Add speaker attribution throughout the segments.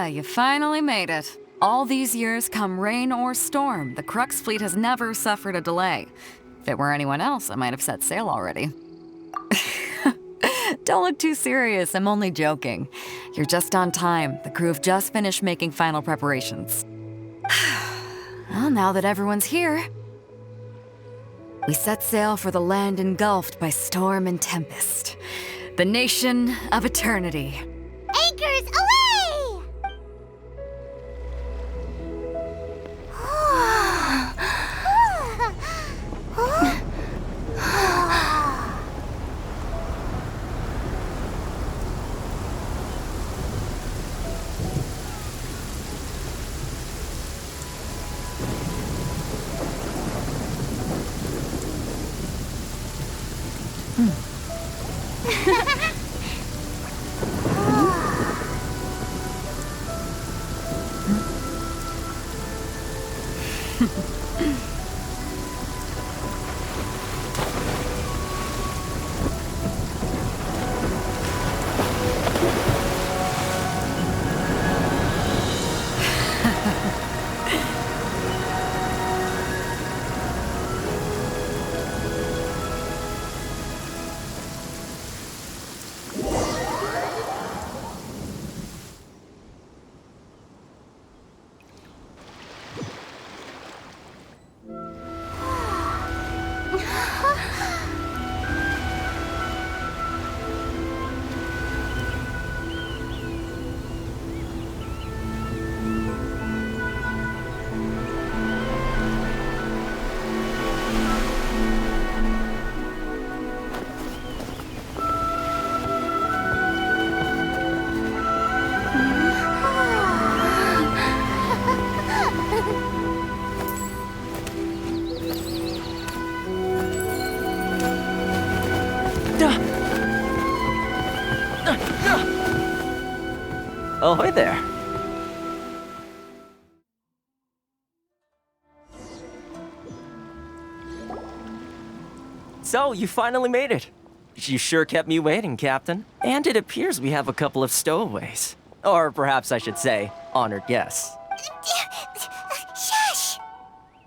Speaker 1: you finally made it. All these years, come rain or storm, the Crux fleet has never suffered a delay. If it were anyone else, I might have set sail already. Don't look too serious, I'm only joking. You're just on time. The crew have just finished making final preparations. Well, now that everyone's here, we set sail for the land engulfed by storm and tempest. The nation of eternity.
Speaker 2: Anchors away!
Speaker 3: Oh, hi there. So, you finally made it. You sure kept me waiting, Captain. And it appears we have a couple of stowaways. Or perhaps I should say, honored guests.
Speaker 2: Shush!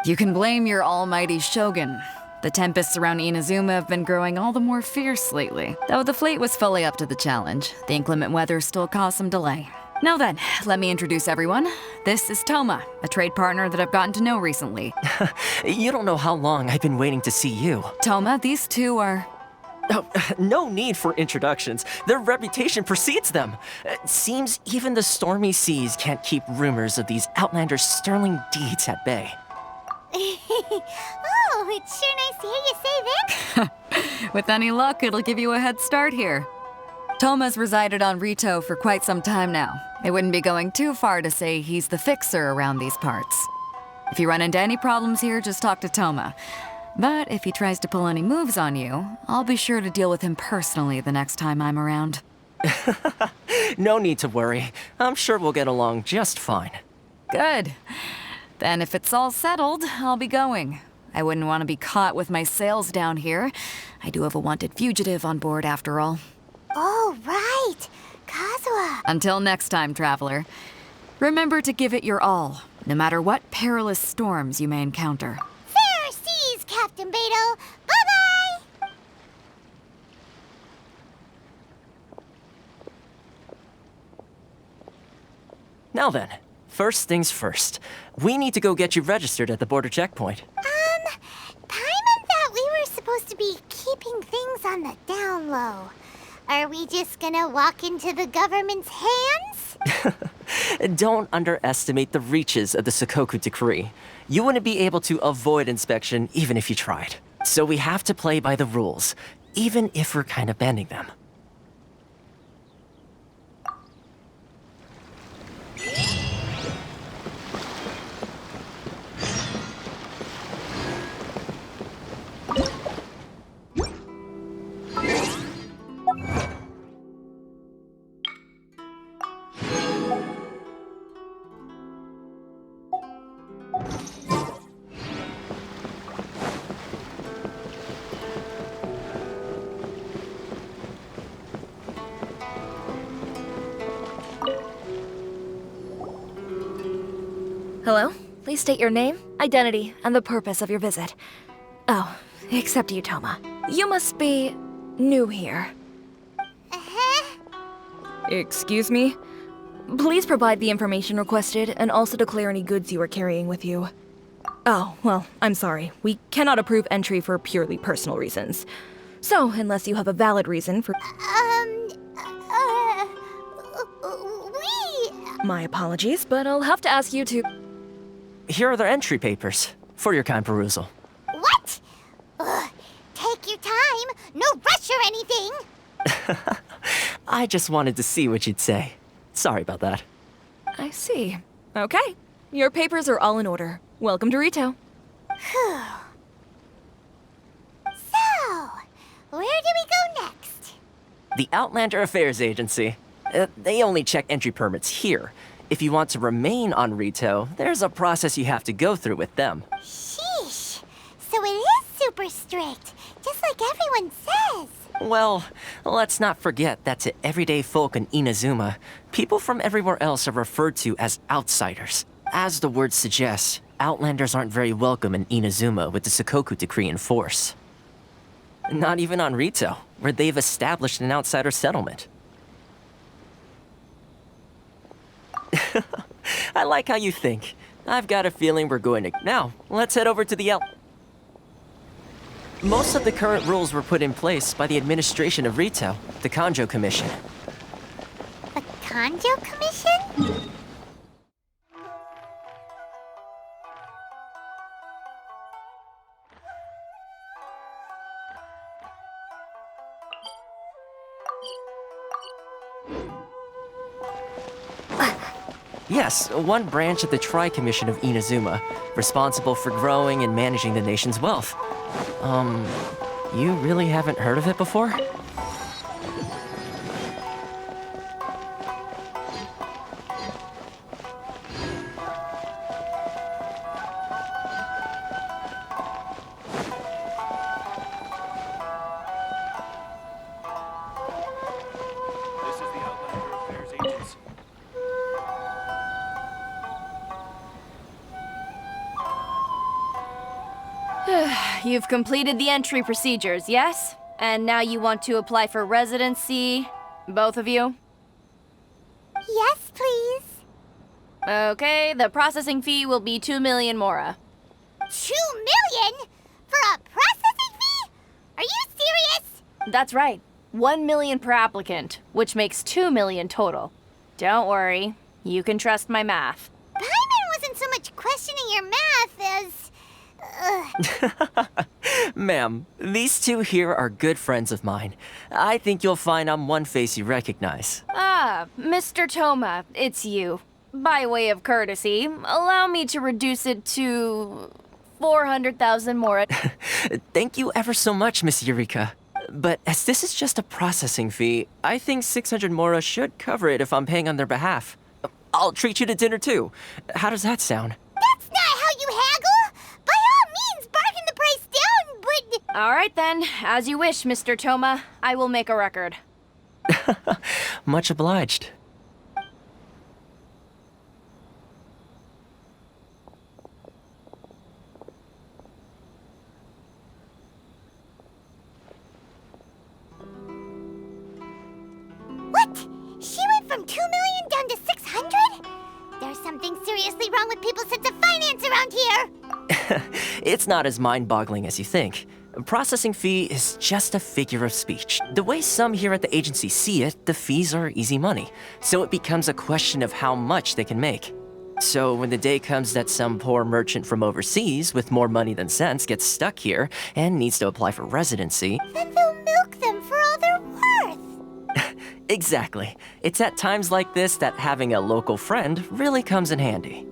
Speaker 1: You can blame your almighty Shogun. The tempests around Inazuma have been growing all the more fierce lately. Though the fleet was fully up to the challenge, the inclement weather still caused some delay. Now then, let me introduce everyone. This is Toma, a trade partner that I've gotten to know recently.
Speaker 3: You don't know how long I've been waiting to see you.
Speaker 1: Toma, these two are...
Speaker 3: Oh, no need for introductions. Their reputation precedes them. Seems even the stormy seas can't keep rumors of these outlanders' sterling deeds at bay.
Speaker 2: Oh, it's sure nice to hear you say that.
Speaker 1: With any luck, it'll give you a head start here. Toma's resided on Rito for quite some time now. It wouldn't be going too far to say he's the fixer around these parts. If you run into any problems here, just talk to Toma. But if he tries to pull any moves on you, I'll be sure to deal with him personally the next time I'm around.
Speaker 3: No need to worry. I'm sure we'll get along just fine.
Speaker 1: Good. Then if it's all settled, I'll be going. I wouldn't want to be caught with my sails down here. I do have a wanted fugitive on board after all.
Speaker 2: Oh, right. Kazuha.
Speaker 1: Until next time, traveler. Remember to give it your all, no matter what perilous storms you may encounter.
Speaker 2: Fair seas, Captain Beto. Bye-bye!
Speaker 3: Now then, first things first. We need to go get you registered at the border checkpoint.
Speaker 2: Paimon thought we were supposed to be keeping things on the down low. Are we just gonna walk into the government's hands?
Speaker 3: Don't underestimate the reaches of the Sakoku Decree. You wouldn't be able to avoid inspection even if you tried. So we have to play by the rules, even if we're kind of bending them.
Speaker 4: Hello? Please state your name, identity, and the purpose of your visit. Oh, except you, Toma. You must be new here.
Speaker 2: Uh-huh.
Speaker 4: Excuse me? Please provide the information requested and also declare any goods you are carrying with you. Oh, well, I'm sorry. We cannot approve entry for purely personal reasons. So, unless you have a valid reason for... My apologies, but I'll have to ask you to...
Speaker 3: Here are their entry papers for your kind perusal.
Speaker 2: What? Ugh, take your time. No rush or anything.
Speaker 3: I just wanted to see what you'd say. Sorry about that.
Speaker 4: I see. Okay. Your papers are all in order. Welcome to Rito.
Speaker 2: Phew. So, where do we go next?
Speaker 3: The Outlander Affairs Agency. They only check entry permits here. If you want to remain on Rito, there's a process you have to go through with them.
Speaker 2: Sheesh. So it is super strict, just like everyone says.
Speaker 3: Well, let's not forget that to everyday folk in Imazuma, people from everywhere else are referred to as outsiders. As the word suggests, Outlanders aren't very welcome in Inazuma with the Sakoku decree in force. Not even on Rito, where they've established an outsider settlement. I like how you think. I've got a feeling we're going to... Now, let's head over to the Most of the current rules were put in place by the administration of Rito, the Kanjo Commission.
Speaker 2: The Kanjo Commission?
Speaker 3: Yes, one branch of the Tri-Commission of Inazuma, responsible for growing and managing the nation's wealth. You really haven't heard of it before?
Speaker 5: This is the Outlander Affairs Agency.
Speaker 6: You've completed the entry procedures, yes? And now you want to apply for residency? Both of you?
Speaker 2: Yes, please.
Speaker 6: Okay, the processing fee will be 2 million mora.
Speaker 2: 2 million? For a processing fee? Are you serious?
Speaker 6: That's right. 1 million per applicant, which makes 2 million total. Don't worry, you can trust my math.
Speaker 2: Paimon wasn't so much questioning your math as...
Speaker 3: Ma'am, these two here are good friends of mine. I think you'll find I'm one face you recognize.
Speaker 6: Ah, Mr. Toma, it's you. By way of courtesy, allow me to reduce it to 400,000 mora.
Speaker 3: Thank you ever so much, Miss Eureka. But as this is just a processing fee, I think 600 mora should cover it if I'm paying on their behalf. I'll treat you to dinner too. How does that sound?
Speaker 2: That's not how you haggle! By all means, bargain the price down, but...
Speaker 6: All right then, as you wish, Mr. Toma. I will make a record.
Speaker 3: Much obliged.
Speaker 2: What? She went from 2 million down to 600? There's something seriously wrong with people's sense of finance around here.
Speaker 3: It's not as mind-boggling as you think. A processing fee is just a figure of speech. The way some here at the agency see it, the fees are easy money, so it becomes a question of how much they can make. So when the day comes that some poor merchant from overseas with more money than sense gets stuck here and needs to apply for residency...
Speaker 2: Then they'll milk them for all they're worth.
Speaker 3: Exactly. It's at times like this that having a local friend really comes in handy.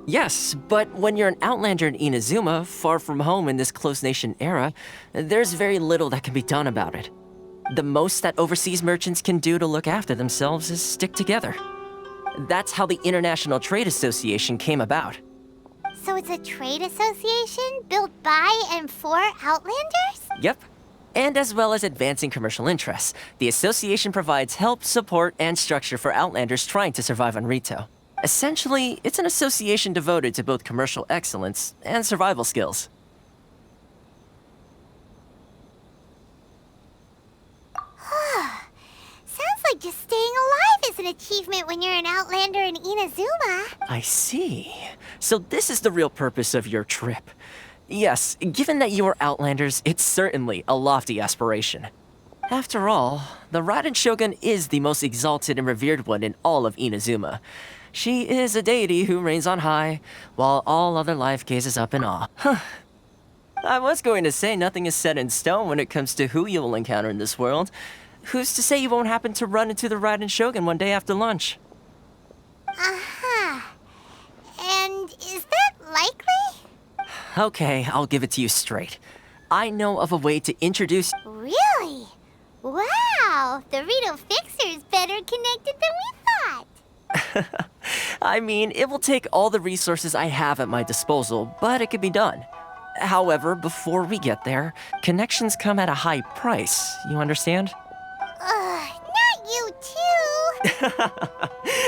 Speaker 3: Yes, but when you're an outlander in Inazuma, far from home in this close nation era, there's very little that can be done about it. The most that overseas merchants can do to look after themselves is stick together. That's how the International Trade Association came about.
Speaker 2: So it's a trade association built by and for Outlanders?
Speaker 3: Yep. And as well as advancing commercial interests, the association provides help, support, and structure for Outlanders trying to survive on Rito. Essentially, it's an association devoted to both commercial excellence and survival skills.
Speaker 2: Sounds like just staying alive is an achievement when you're an Outlander in Inazuma.
Speaker 3: I see. So this is the real purpose of your trip. Yes, given that you are Outlanders, it's certainly a lofty aspiration. After all, the Raiden Shogun is the most exalted and revered one in all of Inazuma. She is a deity who reigns on high, while all other life gazes up in awe. I was going to say nothing is set in stone when it comes to who you will encounter in this world. Who's to say you won't happen to run into the Raiden Shogun one day after lunch?
Speaker 2: Uh-huh. And is that likely?
Speaker 3: Okay, I'll give it to you straight. I know of a way to introduce...
Speaker 2: Really? Wow! The Rito Fixer is better connected than we thought.
Speaker 3: I mean, it will take all the resources I have at my disposal, but it could be done. However, before we get there, connections come at a high price, you understand?
Speaker 2: Not you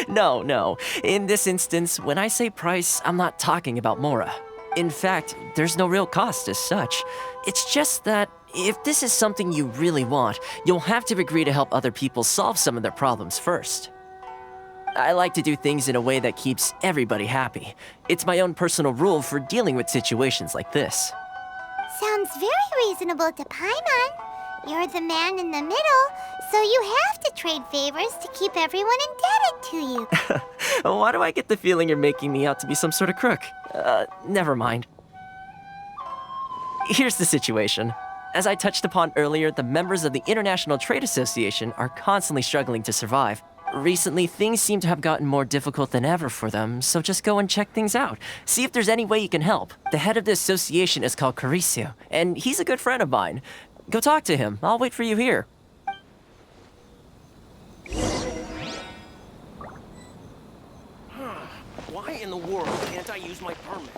Speaker 2: too.
Speaker 3: No. In this instance, when I say price, I'm not talking about Mora. In fact, there's no real cost as such. It's just that if this is something you really want, you'll have to agree to help other people solve some of their problems first. I like to do things in a way that keeps everybody happy. It's my own personal rule for dealing with situations like this.
Speaker 2: Sounds very reasonable to Paimon. You're the man in the middle, so you have to trade favors to keep everyone indebted to you.
Speaker 3: Why do I get the feeling you're making me out to be some sort of crook? Never mind. Here's the situation. As I touched upon earlier, the members of the International Trade Association are constantly struggling to survive. Recently, things seem to have gotten more difficult than ever for them, so just go and check things out. See if there's any way you can help. The head of the association is called Carisio, and he's a good friend of mine. Go talk to him. I'll wait for you here.
Speaker 5: Why in the world can't I use my permit?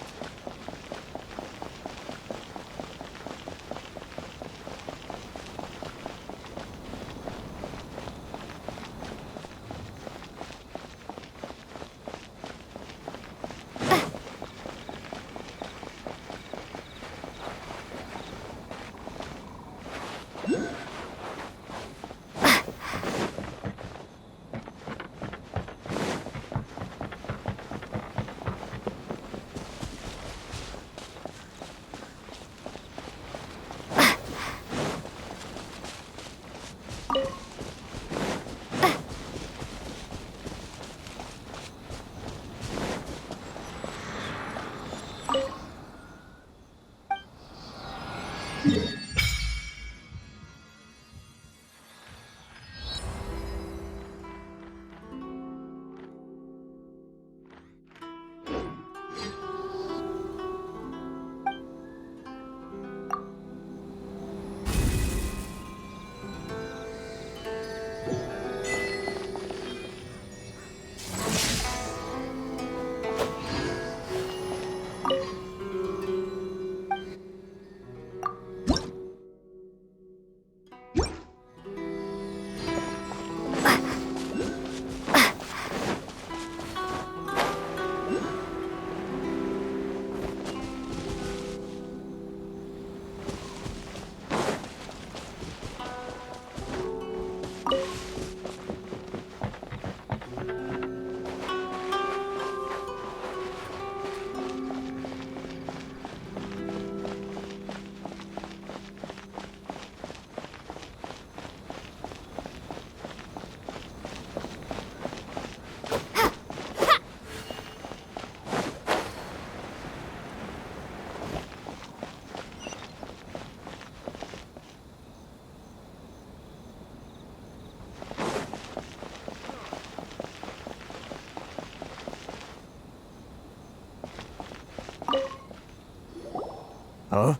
Speaker 7: Huh?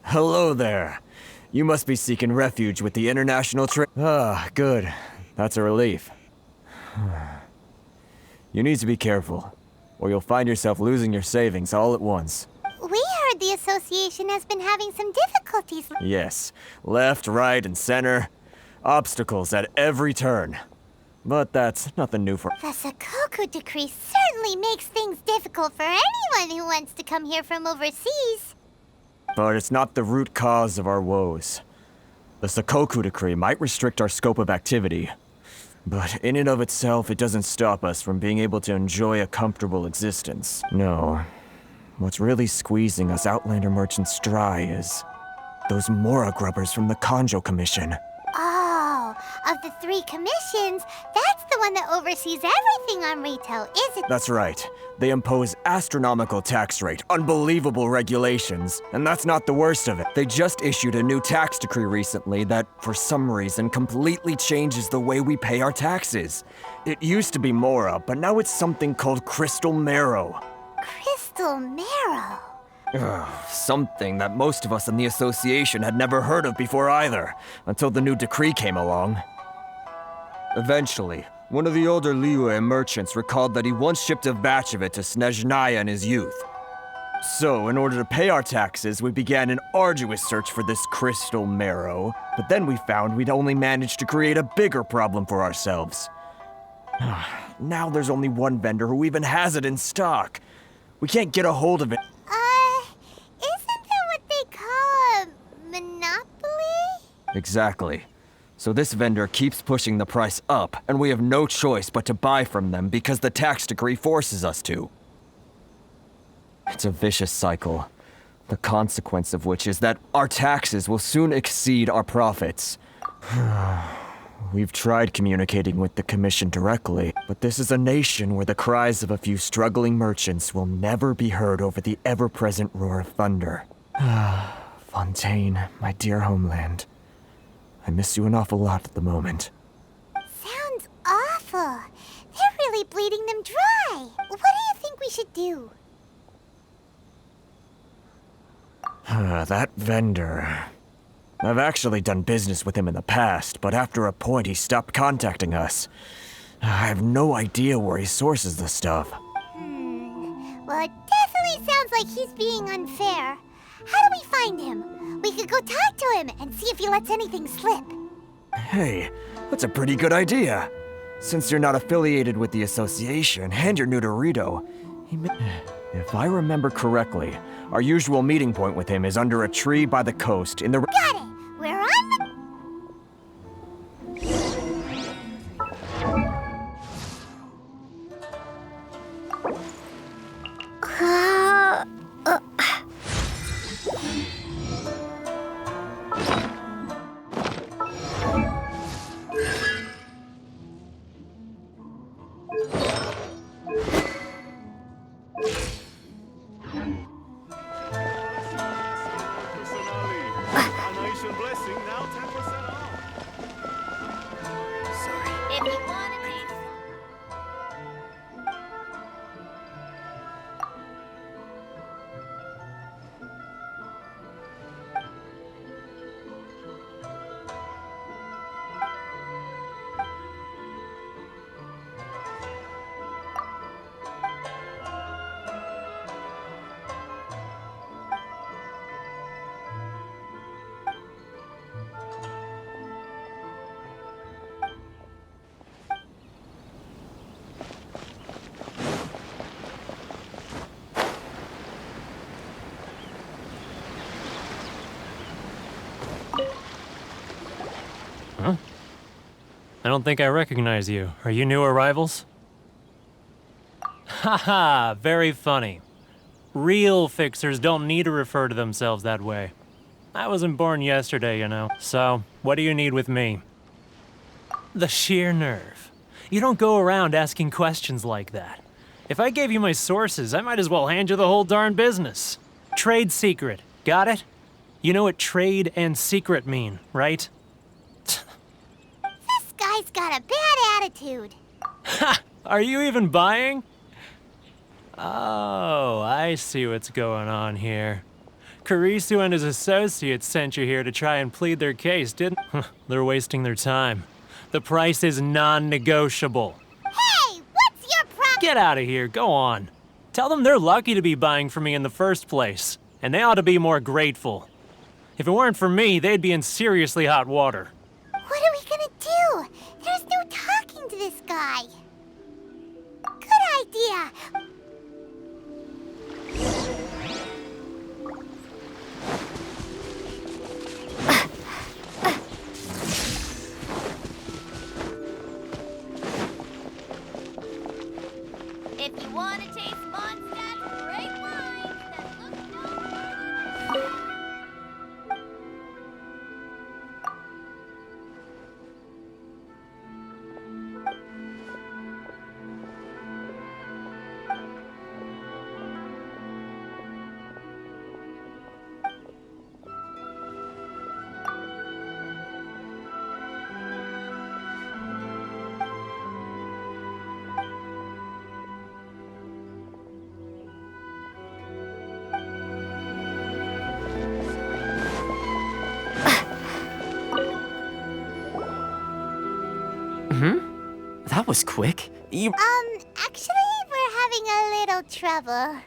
Speaker 7: Hello there. You must be seeking refuge with the International Trade. Ah, good. That's a relief. You need to be careful, or you'll find yourself losing your savings all at once.
Speaker 2: We heard the association has been having some difficulties.
Speaker 7: Yes, left, right, and center. Obstacles at every turn. but that's nothing new for.
Speaker 2: The Sakoku decree certainly makes things difficult for anyone who wants to come here from overseas.
Speaker 7: But it's not the root cause of our woes. The Sakoku decree might restrict our scope of activity, but in and of itself, it doesn't stop us from being able to enjoy a comfortable existence. No. What's really squeezing us Outlander merchants dry is those Mora grubbers from the Kanjo Commission.
Speaker 2: Oh, of the 3 commissions, that's the one that oversees everything on Rito, is it?
Speaker 7: That's right. They impose astronomical tax rate, unbelievable regulations, and that's not the worst of it. They just issued a new tax decree recently that, for some reason, completely changes the way we pay our taxes. It used to be Mora, but now it's something called Crystal Marrow.
Speaker 2: Crystal Marrow.
Speaker 7: Something that most of us in the association had never heard of before either, until the new decree came along. Eventually, one of the older Liyue merchants recalled that he once shipped a batch of it to Snezhnaya in his youth. So, in order to pay our taxes, we began an arduous search for this crystal marrow, but then we found we'd only managed to create a bigger problem for ourselves. Now there's only one vendor who even has it in stock. We can't get a hold of it.
Speaker 2: Isn't that what they call a monopoly?
Speaker 7: Exactly. So this vendor keeps pushing the price up, and we have no choice but to buy from them because the tax decree forces us to. It's a vicious cycle, the consequence of which is that our taxes will soon exceed our profits. We've tried communicating with the Commission directly, but this is a nation where the cries of a few struggling merchants will never be heard over the ever-present roar of thunder. Fontaine, my dear homeland. I miss you an awful lot at the moment.
Speaker 2: Sounds awful. They're really bleeding them dry. What do you think we should do?
Speaker 7: That vendor. I've actually done business with him in the past, but after a point he stopped contacting us. I have no idea where he sources the stuff.
Speaker 2: Well, it definitely sounds like he's being unfair. How do we find him? We could go talk to him and see if he lets anything slip.
Speaker 7: Hey, that's a pretty good idea. Since you're not affiliated with the association and you're new to Rito, if I remember correctly, our usual meeting point with him is under a tree by the coast in the...
Speaker 2: Got it! We're on the...
Speaker 5: Blessing now 10% off.
Speaker 2: If you want to take...
Speaker 8: I don't think I recognize you. Are you new arrivals? Haha, very funny. Real fixers don't need to refer to themselves that way. I wasn't born yesterday, you know. So, what do you need with me? The sheer nerve. You don't go around asking questions like that. If I gave you my sources, I might as well hand you the whole darn business. Trade secret, got it? You know what trade and secret mean, right?
Speaker 2: This guy's got a bad attitude.
Speaker 8: Ha! Are you even buying? Oh, I see what's going on here. Kurisu and his associates sent you here to try and plead their case, didn't? They're wasting their time. The price is non-negotiable.
Speaker 2: Hey, what's your problem?
Speaker 8: Get out of here, go on. Tell them they're lucky to be buying from me in the first place, and they ought to be more grateful. If it weren't for me, they'd be in seriously hot water.
Speaker 2: What are we gonna do? There's no talking to this
Speaker 3: That was quick.
Speaker 2: Actually, we're having a little trouble.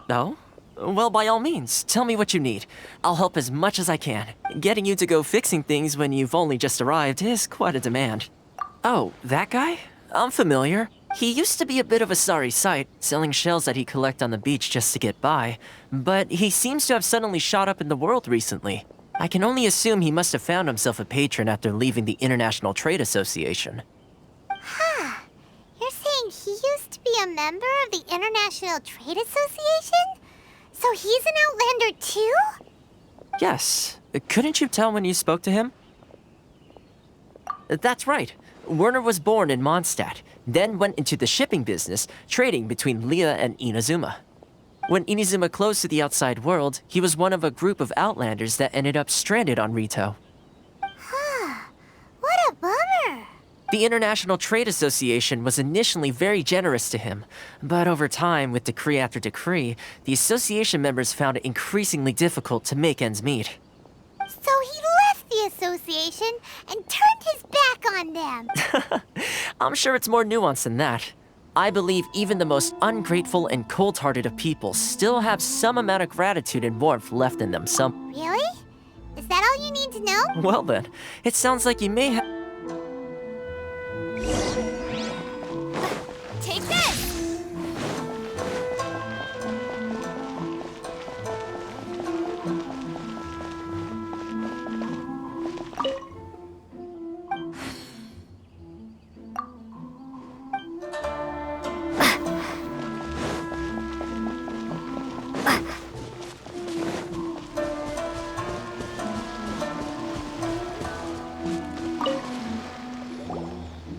Speaker 3: No? Well, by all means, tell me what you need. I'll help as much as I can. Getting you to go fixing things when you've only just arrived is quite a demand. Oh, that guy? I'm familiar. He used to be a bit of a sorry sight, selling shells that he collect on the beach just to get by, but he seems to have suddenly shot up in the world recently. I can only assume he must have found himself a patron after leaving the International Trade Association.
Speaker 2: You're saying he used to be a member of the International Trade Association? So he's an Outlander too?
Speaker 3: Yes. Couldn't you tell when you spoke to him? That's right. Werner was born in Mondstadt, then went into the shipping business, trading between Leah and Inazuma. When Inazuma closed to the outside world, he was one of a group of Outlanders that ended up stranded on Rito.
Speaker 2: What a bummer.
Speaker 3: The International Trade Association was initially very generous to him, but over time, with decree after decree, the association members found it increasingly difficult to make ends meet.
Speaker 2: So he left the association and turned his back on them.
Speaker 3: I'm sure it's more nuanced than that. I believe even the most ungrateful and cold-hearted of people still have some amount of gratitude and warmth left in them.
Speaker 2: Really? Is that all you need to know?
Speaker 3: Well then, it sounds like you may have...
Speaker 6: Take this!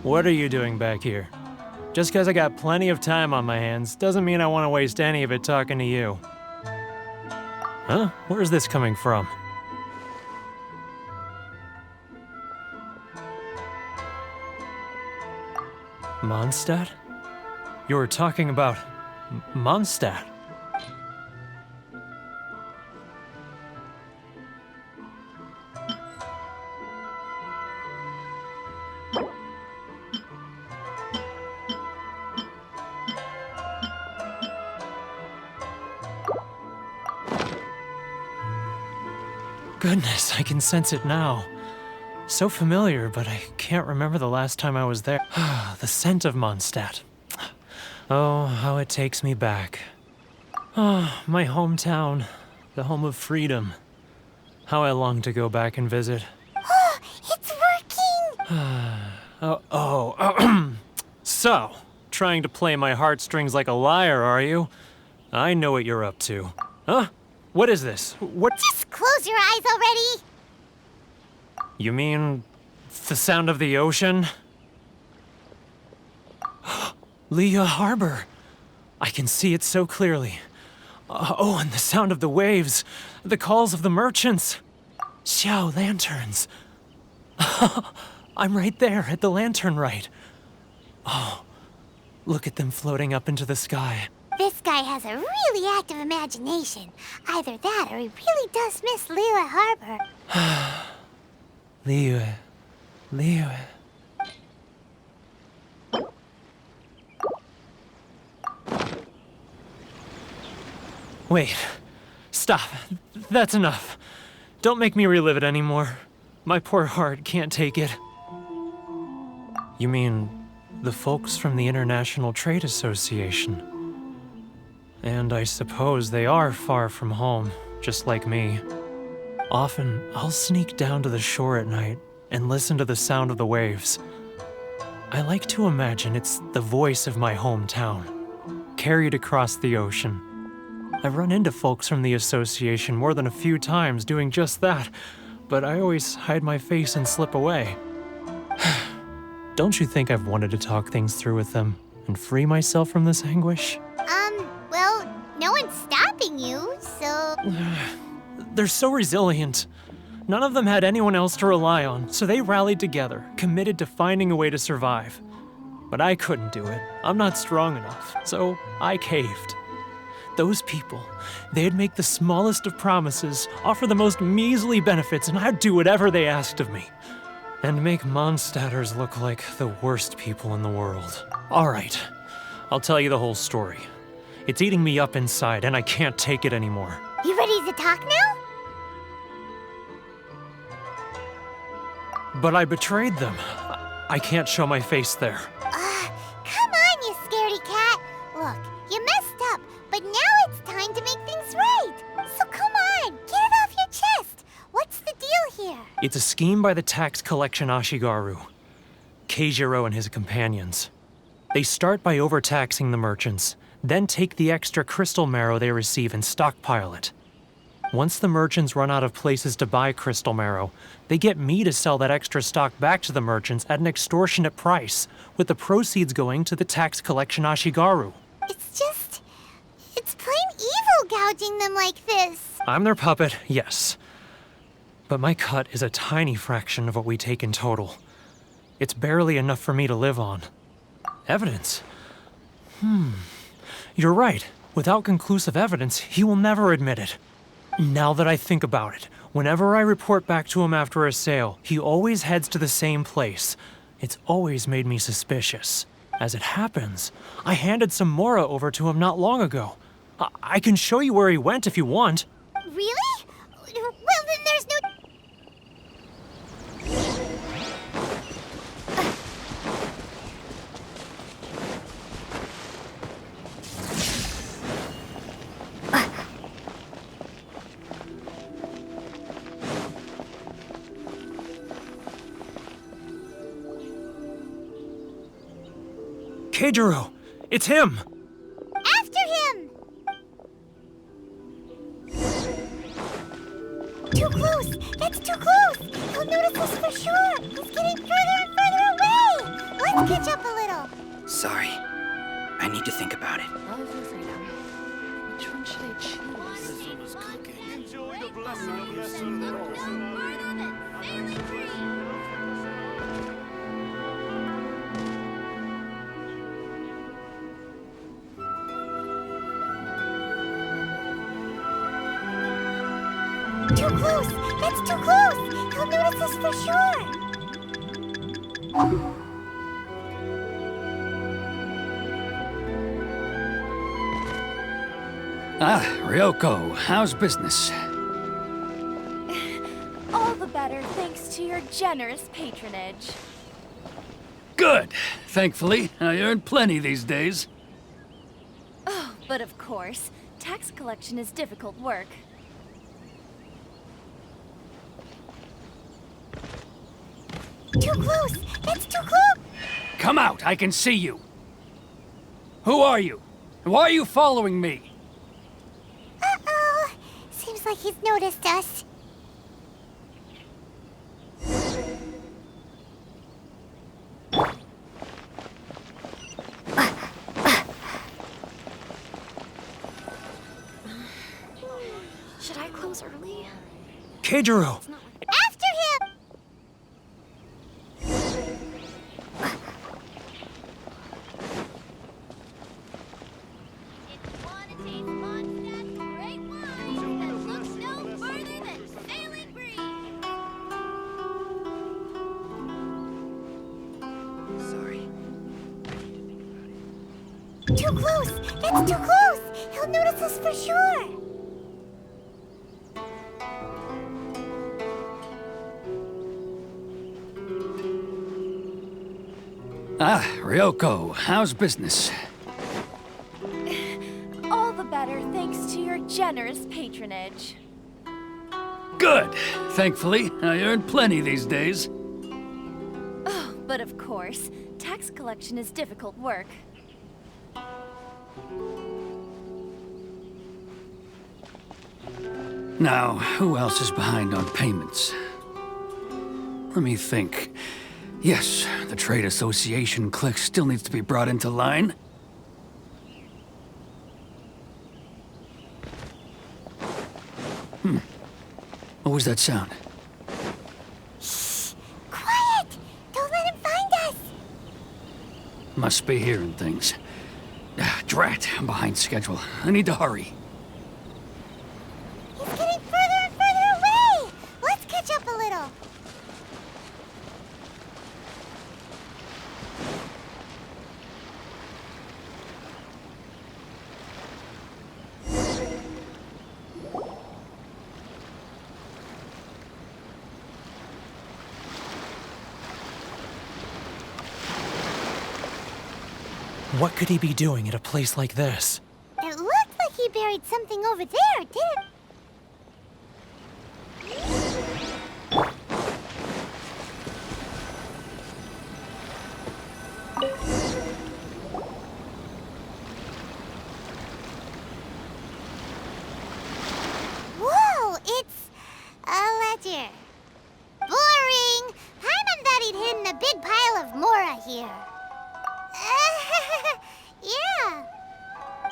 Speaker 8: What are you doing back here? Just because I got plenty of time on my hands doesn't mean I want to waste any of it talking to you. Huh? Where's this coming from? Mondstadt? You were talking about Mondstadt. Goodness, I can sense it now. So familiar, but I can't remember the last time I was there. The scent of Mondstadt. Oh, how it takes me back. Oh, my hometown, the home of freedom. How I long to go back and visit.
Speaker 2: Oh, it's working!
Speaker 8: So, trying to play my heartstrings like a liar, are you? I know what you're up to. Huh? What is this? What?
Speaker 2: Just close your eyes already!
Speaker 8: You mean the sound of the ocean? Leah Harbor. I can see it so clearly. Oh, and the sound of the waves, the calls of the merchants. Xiao lanterns. I'm right there at the lantern right. Oh, look at them floating up into the sky.
Speaker 2: This guy has a really active imagination. Either that or he really does miss Leela Harbor.
Speaker 8: Leah. Wait. Stop. That's enough. Don't make me relive it anymore. My poor heart can't take it. You mean the folks from the International Trade Association? And I suppose they are far from home, just like me. Often, I'll sneak down to the shore at night and listen to the sound of the waves. I like to imagine it's the voice of my hometown, carried across the ocean. I've run into folks from the association more than a few times doing just that, but I always hide my face and slip away. Don't you think I've wanted to talk things through with them and free myself from this anguish?
Speaker 2: Well, no one's stopping you, so...
Speaker 8: They're so resilient. None of them had anyone else to rely on, so they rallied together, committed to finding a way to survive. But I couldn't do it. I'm not strong enough, so I caved. Those people, they'd make the smallest of promises, offer the most measly benefits, and I'd do whatever they asked of me. And make Mondstadters look like the worst people in the world. Alright, I'll tell you the whole story. It's eating me up inside, and I can't take it anymore.
Speaker 2: You ready to talk now?
Speaker 8: But I betrayed them. I can't show my face there.
Speaker 2: Come on, you scaredy cat. Look, you messed up, but now it's time to make things right. So come on, get it off your chest. What's the deal here?
Speaker 8: It's a scheme by the tax collection Ashigaru, Keijiro and his companions. They start by overtaxing the merchants, then take the extra crystal marrow they receive and stockpile it. Once the merchants run out of places to buy crystal marrow, they get me to sell that extra stock back to the merchants at an extortionate price, with the proceeds going to the tax collection Ashigaru.
Speaker 2: It's plain evil gouging them like this.
Speaker 8: I'm their puppet, yes. But my cut is a tiny fraction of what we take in total. It's barely enough for me to live on. Evidence? You're right. Without conclusive evidence, he will never admit it. Now that I think about it, whenever I report back to him after a sale, he always heads to the same place. It's always made me suspicious. As it happens, I handed some Mora over to him not long ago. I can show you where he went if you want.
Speaker 2: Really? Well, then there's no...
Speaker 8: Keijiro! It's him!
Speaker 2: After him! Too close! That's too close! He'll notice us for sure! He's getting further and further away! Let's catch up a little!
Speaker 9: Sorry. I need to think about it.
Speaker 6: Which one should I choose?
Speaker 5: Enjoy the blessing of lesson.
Speaker 2: Too close! That's too close! He'll notice us for sure!
Speaker 9: Ah, Ryoko, how's business?
Speaker 6: All the better thanks to your generous patronage.
Speaker 9: Good. Thankfully, I earn plenty these days.
Speaker 6: Oh, but of course, tax collection is difficult work.
Speaker 2: Too close! That's too close!
Speaker 9: Come out, I can see you. Who are you? Why are you following me?
Speaker 2: Uh-oh! Seems like he's noticed us.
Speaker 6: Should I close early?
Speaker 8: Keijiro!
Speaker 2: After him!
Speaker 9: Sorry.
Speaker 2: Too close! That's too close! He'll notice us for sure!
Speaker 9: Ah, Ryoko, how's business?
Speaker 6: All the better thanks to your generous patronage.
Speaker 9: Good. Thankfully, I earn plenty these days.
Speaker 6: Oh, but of course, tax collection is difficult work.
Speaker 9: Now, who else is behind on payments? Let me think. Yes, the Trade Association clique still needs to be brought into line. What was that sound?
Speaker 2: Shh! Quiet! Don't let him find us!
Speaker 9: Must be hearing things. Ah, drat, I'm behind schedule. I need to hurry.
Speaker 2: He's getting further and further away! Let's catch up a little!
Speaker 8: What could he be doing at a place like this?
Speaker 2: It looked like he buried something over there, didn't it? Whoa, it's a ledger. Boring! Paimon thought he'd hidden a big pile of Mora here. Yeah.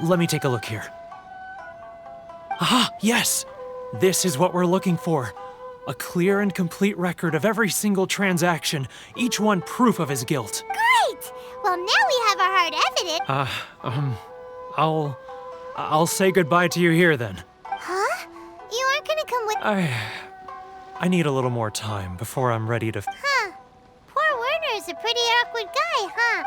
Speaker 8: Let me take a look here. Aha, yes! This is what we're looking for. A clear and complete record of every single transaction, each one proof of his guilt.
Speaker 2: Great! Well, now we have our hard evidence.
Speaker 8: I'll say goodbye to you here then.
Speaker 2: Huh? You aren't gonna come with...
Speaker 8: I need a little more time before I'm ready to...
Speaker 2: Huh. Poor Werner's a pretty awkward guy, huh?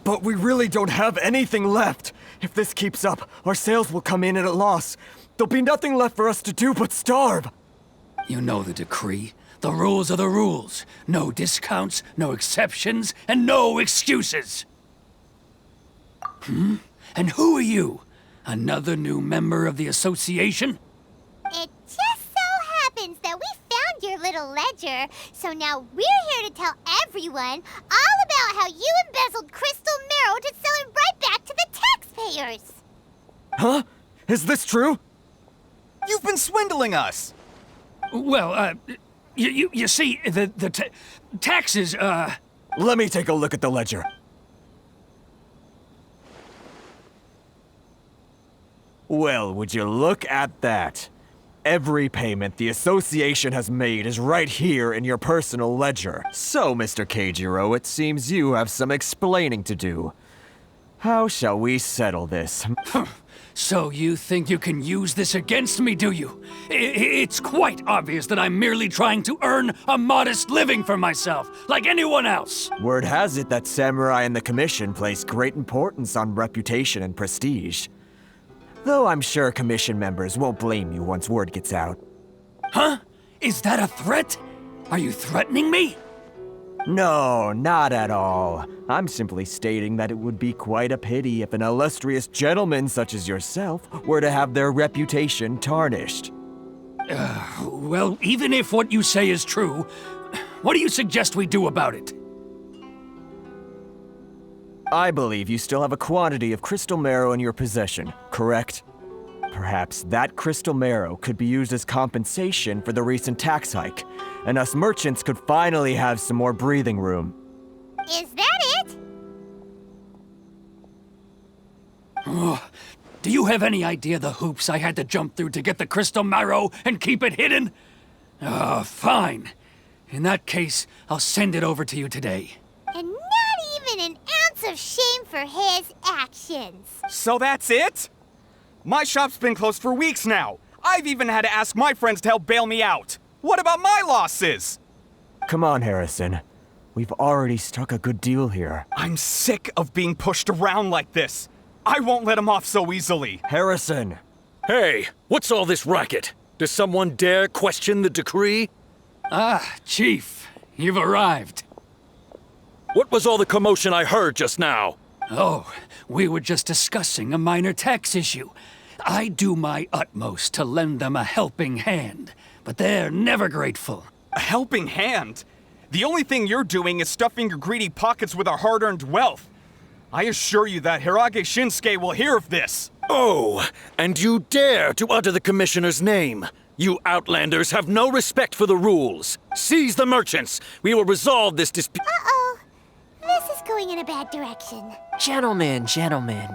Speaker 7: But we really don't have anything left. If this keeps up, our sales will come in at a loss. There'll be nothing left for us to do but starve.
Speaker 9: You know the decree. The rules are the rules. No discounts, no exceptions, and no excuses. And who are you? Another new member of the association?
Speaker 2: It just so happens that we found your little ledger, so now we're here to tell everyone all about how you embezzled crystal marrow to sell it right back to the taxpayers.
Speaker 7: Huh? Is this true?
Speaker 10: You've been swindling us!
Speaker 9: Well, you see, the taxes,
Speaker 7: Let me take a look at the ledger. Well, would you look at that? Every payment the association has made is right here in your personal ledger. So, Mr. Keijiro, it seems you have some explaining to do. How shall we settle this?
Speaker 9: So you think you can use this against me, do you? It's quite obvious that I'm merely trying to earn a modest living for myself, like anyone else.
Speaker 7: Word has it that Samurai and the Commission place great importance on reputation and prestige. Though I'm sure Commission members won't blame you once word gets out.
Speaker 9: Huh? Is that a threat? Are you threatening me?
Speaker 7: No, not at all. I'm simply stating that it would be quite a pity if an illustrious gentleman such as yourself were to have their reputation tarnished.
Speaker 9: Well, even if what you say is true, what do you suggest we do about it?
Speaker 7: I believe you still have a quantity of crystal marrow in your possession, correct? Perhaps that crystal marrow could be used as compensation for the recent tax hike, and us merchants could finally have some more breathing room.
Speaker 2: Is that it?
Speaker 9: Do you have any idea the hoops I had to jump through to get the crystal marrow and keep it hidden? Fine. In that case, I'll send it over to you today.
Speaker 2: And not even an ounce of shame for his actions.
Speaker 10: So that's it? My shop's been closed for weeks now. I've even had to ask my friends to help bail me out. What about my losses?
Speaker 7: Come on, Harrison. We've already struck a good deal here.
Speaker 10: I'm sick of being pushed around like this. I won't let him off so easily.
Speaker 7: Harrison!
Speaker 11: Hey, what's all this racket? Does someone dare question the decree?
Speaker 9: Ah, Chief, you've arrived.
Speaker 11: What was all the commotion I heard just now?
Speaker 9: Oh, we were just discussing a minor tax issue. I do my utmost to lend them a helping hand, but they're never grateful.
Speaker 10: A helping hand? The only thing you're doing is stuffing your greedy pockets with our hard-earned wealth. I assure you that Hirage Shinsuke will hear of this.
Speaker 11: Oh, and you dare to utter the Commissioner's name. You Outlanders have no respect for the rules. Seize the merchants. We will resolve this dispute.
Speaker 2: Uh-oh. This is going in a bad direction.
Speaker 3: Gentlemen,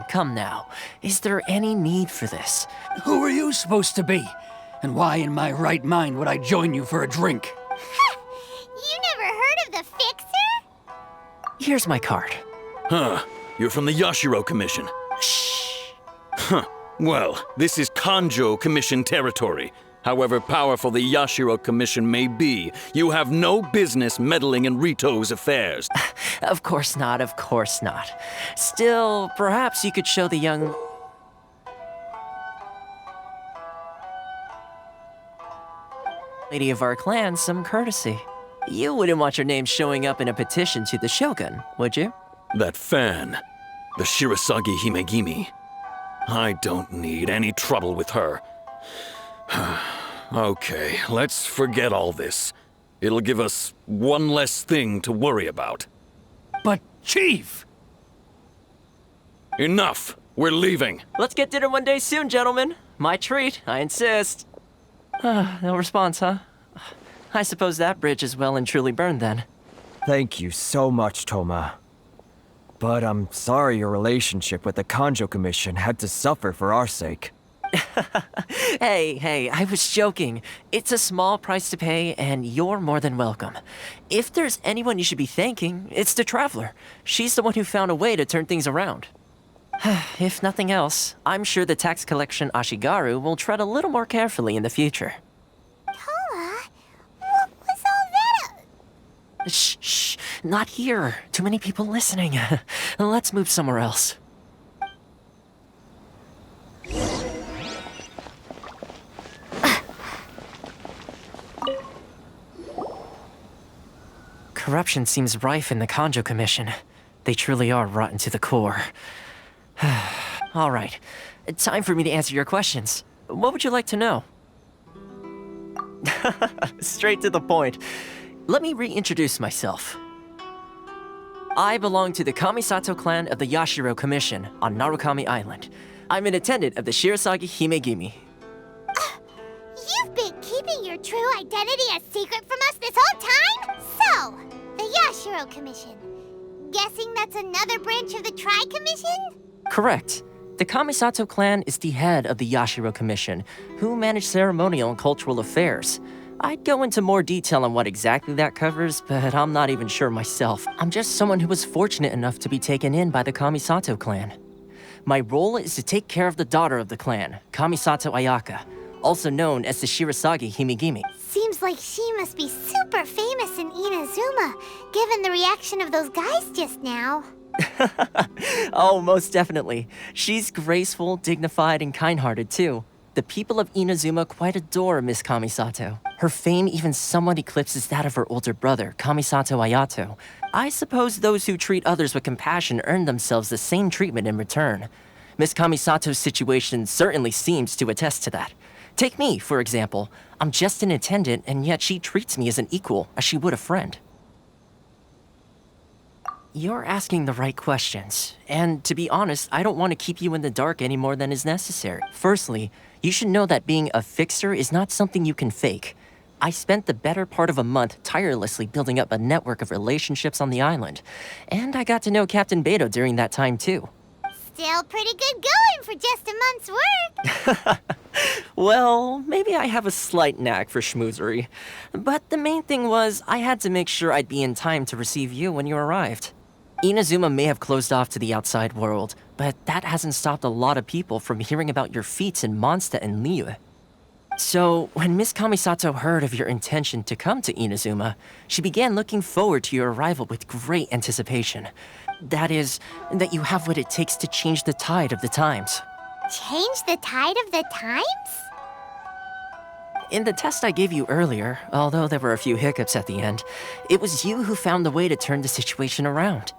Speaker 3: come now. Is there any need for this?
Speaker 9: Who are you supposed to be? And why in my right mind would I join you for a drink?
Speaker 2: Ha! You never heard of the Fixer?
Speaker 3: Here's my card.
Speaker 11: Huh. You're from the Yashiro Commission.
Speaker 3: Shh.
Speaker 11: Huh. Well, this is Kanjo Commission territory. However powerful the Yashiro Commission may be, you have no business meddling in Rito's affairs.
Speaker 3: Of course not, of course not. Still, perhaps you could show the young lady of our clan some courtesy. You wouldn't want your name showing up in a petition to the Shogun, would you?
Speaker 11: That fan, the Shirasagi Himegimi. I don't need any trouble with her. Okay, let's forget all this. It'll give us one less thing to worry about.
Speaker 9: But, Chief!
Speaker 11: Enough! We're leaving!
Speaker 3: Let's get dinner one day soon, gentlemen. My treat, I insist. No response, huh? I suppose that bridge is well and truly burned then.
Speaker 7: Thank you so much, Toma. But I'm sorry your relationship with the Kanjo Commission had to suffer for our sake.
Speaker 3: Hey, I was joking. It's a small price to pay, and you're more than welcome. If there's anyone you should be thanking, it's the Traveler. She's the one who found a way to turn things around. If nothing else, I'm sure the tax collection Ashigaru will tread a little more carefully in the future.
Speaker 2: Toma, what was all that?
Speaker 3: Shh, not here. Too many people listening. Let's move somewhere else. Corruption seems rife in the Kanjo Commission. They truly are rotten to the core. All right, time for me to answer your questions. What would you like to know? Straight to the point. Let me reintroduce myself. I belong to the Kamisato clan of the Yashiro Commission on Narukami Island. I'm an attendant of the Shirasagi Himegimi.
Speaker 2: You've been keeping your true identity a secret from us this whole time? So, the Yashiro Commission. Guessing that's another branch of the Tri-Commission?
Speaker 3: Correct. The Kamisato clan is the head of the Yashiro Commission, who manage ceremonial and cultural affairs. I'd go into more detail on what exactly that covers, but I'm not even sure myself. I'm just someone who was fortunate enough to be taken in by the Kamisato clan. My role is to take care of the daughter of the clan, Kamisato Ayaka, also known as the Shirasagi Himegimi.
Speaker 2: Seems like she must be super famous in Inazuma, given the reaction of those guys just now.
Speaker 3: Oh, most definitely. She's graceful, dignified, and kind-hearted too. The people of Inazuma quite adore Miss Kamisato. Her fame even somewhat eclipses that of her older brother, Kamisato Ayato. I suppose those who treat others with compassion earn themselves the same treatment in return. Miss Kamisato's situation certainly seems to attest to that. Take me, for example. I'm just an attendant, and yet she treats me as an equal, as she would a friend. You're asking the right questions, and to be honest, I don't want to keep you in the dark any more than is necessary. Firstly, you should know that being a fixer is not something you can fake. I spent the better part of a month tirelessly building up a network of relationships on the island, and I got to know Captain Beto during that time too.
Speaker 2: Still pretty good going for just a month's work.
Speaker 3: Well, maybe I have a slight knack for schmoozery, but the main thing was I had to make sure I'd be in time to receive you when you arrived. Inazuma may have closed off to the outside world, but that hasn't stopped a lot of people from hearing about your feats in Mondstadt and Liyue. So, when Miss Kamisato heard of your intention to come to Inazuma, she began looking forward to your arrival with great anticipation. That is, that you have what it takes to change the tide of the times.
Speaker 2: Change the tide of the times?
Speaker 3: In the test I gave you earlier, although there were a few hiccups at the end, it was you who found the way to turn the situation around.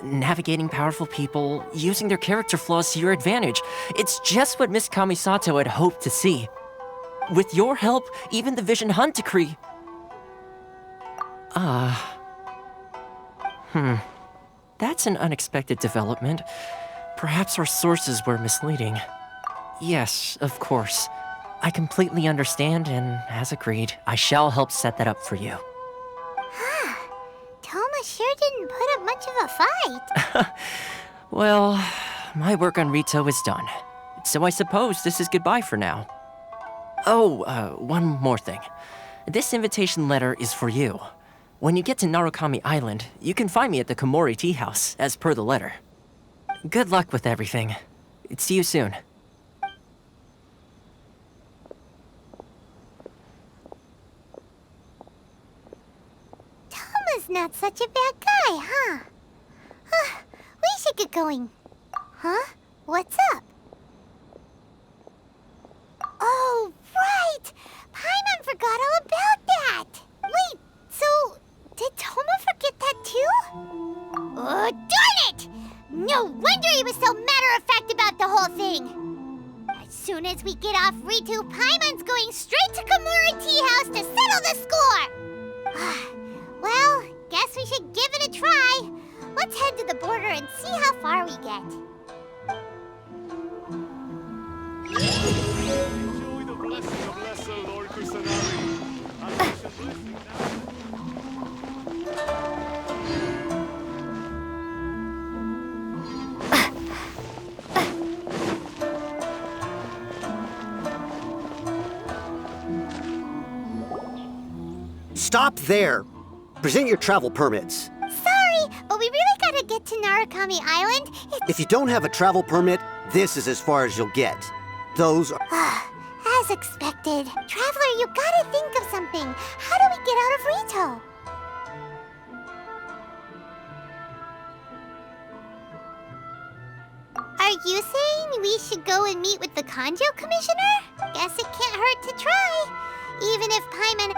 Speaker 3: Navigating powerful people, using their character flaws to your advantage. It's just what Miss Kamisato had hoped to see. With your help, even the Vision Hunt decree... That's an unexpected development. Perhaps our sources were misleading. Yes, of course. I completely understand, and as agreed, I shall help set that up for you.
Speaker 2: Toma sure didn't put up much of a fight.
Speaker 3: Well, my work on Rito is done. So I suppose this is goodbye for now. Oh, one more thing. This invitation letter is for you. When you get to Narukami Island, you can find me at the Komori Tea House, as per the letter. Good luck with everything. See you soon.
Speaker 2: Toma's not such a bad guy, huh? We should get going. Huh? What's up? Oh, right! Paimon forgot all about that! Wait, so did Toma forget that too? Oh, darn it! No wonder he was so matter-of-fact about the whole thing! As soon as we get off Ritu, Paimon's going straight to Komura Tea House to settle the score! Well, guess we should give it a try. Let's head to the border and see how far we get.
Speaker 5: Enjoy the blessing of Lesser Lord Kusanagi. And we shall blessing now.
Speaker 12: Stop there! Present your travel permits.
Speaker 2: Sorry, but we really gotta get to Narukami Island.
Speaker 12: If you don't have a travel permit, this is as far as you'll get. Those are...
Speaker 2: As expected. Traveler, you gotta think of something. How do we get out of Rito? Are you saying we should go and meet with the Kanjo Commissioner? Guess it can't hurt to try. Even if Paimon